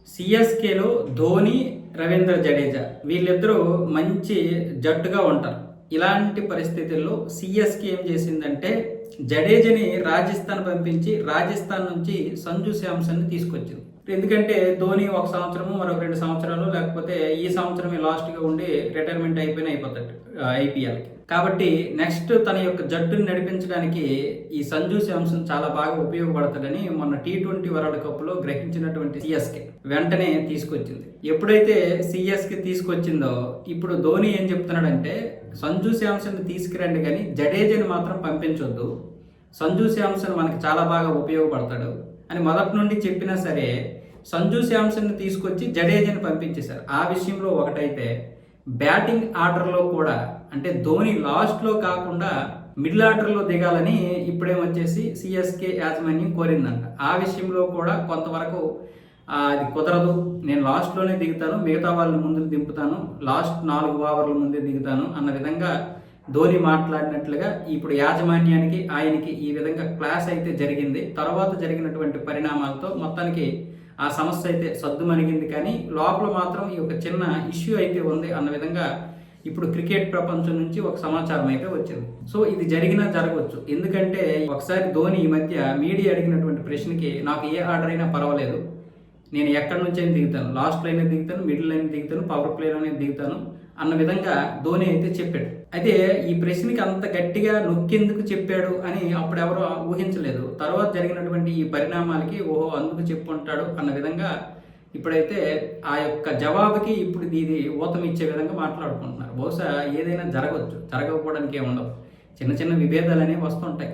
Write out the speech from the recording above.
సిఎస్కేలో ధోని, రవీంద్ర జడేజా వీళ్ళిద్దరూ మంచి జట్టుగా ఉంటారు. ఇలాంటి పరిస్థితుల్లో సిఎస్కే ఏం చేసిందంటే జడేజాని రాజస్థాన్ పంపించి రాజస్థాన్ నుంచి సంజు శాంసన్ని తీసుకొచ్చింది. ఎందుకంటే ధోని ఒక సంవత్సరము మరొక 2 సంవత్సరాలు లేకపోతే ఈ సంవత్సరమే లాస్ట్గా ఉండి రిటైర్మెంట్ అయిపోతాడు ఐపీఎల్కి. కాబట్టి నెక్స్ట్ తన యొక్క జట్టుని నడిపించడానికి ఈ సంజు శాంసన్ చాలా బాగా ఉపయోగపడతాడని మొన్న T20 వరల్డ్ కప్లో గ్రహించినటువంటి సిఎస్కే వెంటనే తీసుకొచ్చింది. ఎప్పుడైతే సిఎస్కే తీసుకొచ్చిందో ఇప్పుడు ధోని ఏం చెప్తున్నాడంటే సంజు శాంసన్ తీసుకురండి కానీ జడేజాని మాత్రం పంపించొద్దు, సంజు శాంసన్ మనకి చాలా బాగా ఉపయోగపడతాడు అని మొదటి నుండి చెప్పినా సరే సంజు శాంసన్ని తీసుకొచ్చి జడేజాని పంపించేశారు. ఆ విషయంలో ఒకటైతే బ్యాటింగ్ ఆర్డర్లో కూడా అంటే ధోని లాస్ట్లో కాకుండా మిడిల్ ఆర్డర్లో దిగాలని ఇప్పుడేమొచ్చేసి సిఎస్కే యాజమాన్యం కోరిందంట. ఆ విషయంలో కూడా కొంతవరకు అది కుదరదు, నేను లాస్ట్లోనే దిగుతాను, మిగతా వాళ్ళని ముందుకు దింపుతాను, లాస్ట్ 4 ఓవర్ల ముందే దిగుతాను అన్న విధంగా ధోని మాట్లాడినట్లుగా ఇప్పుడు యాజమాన్యానికి ఆయనకి ఈ విధంగా క్లాస్ అయితే జరిగింది. తర్వాత జరిగినటువంటి పరిణామాలతో మొత్తానికి ఆ సమస్య అయితే సద్దుమణిగింది. కానీ లోపల మాత్రం ఈ ఒక చిన్న ఇష్యూ అయితే ఉంది అన్న విధంగా ఇప్పుడు క్రికెట్ ప్రపంచం నుంచి ఒక సమాచారం అయితే వచ్చింది. సో ఇది జరిగినా జరగవచ్చు. ఎందుకంటే ఒకసారి ధోని ఈ మధ్య మీడియా అడిగినటువంటి ప్రశ్నకి నాకు ఏ ఆర్డర్ అయినా పర్వాలేదు, నేను ఎక్కడి నుంచి అయినా దిగుతాను, లాస్ట్ లైన్ దిగుతాను, మిడిల్ లైన్ దిగుతాను, పవర్ ప్లేలోనే దిగుతాను అన్న విధంగా ధోని అయితే చెప్పాడు. అయితే ఈ ప్రశ్నకి అంత గట్టిగా నొక్కేందుకు చెప్పాడు అని అప్పుడెవరో ఊహించలేదు. తర్వాత జరిగినటువంటి ఈ పరిణామాలకి ఓహో అందుకు చెప్పుంటాడు అన్న విధంగా ఇప్పుడైతే ఆ యొక్క జవాబుకి ఇప్పుడు ఇది ఊతం ఇచ్చే విధంగా మాట్లాడుకుంటున్నారు. బహుశా ఏదైనా జరగవచ్చు, జరగకపోవడానికి ఏముండవు, చిన్న చిన్న విభేదాలు అనేవి వస్తుంటాయి.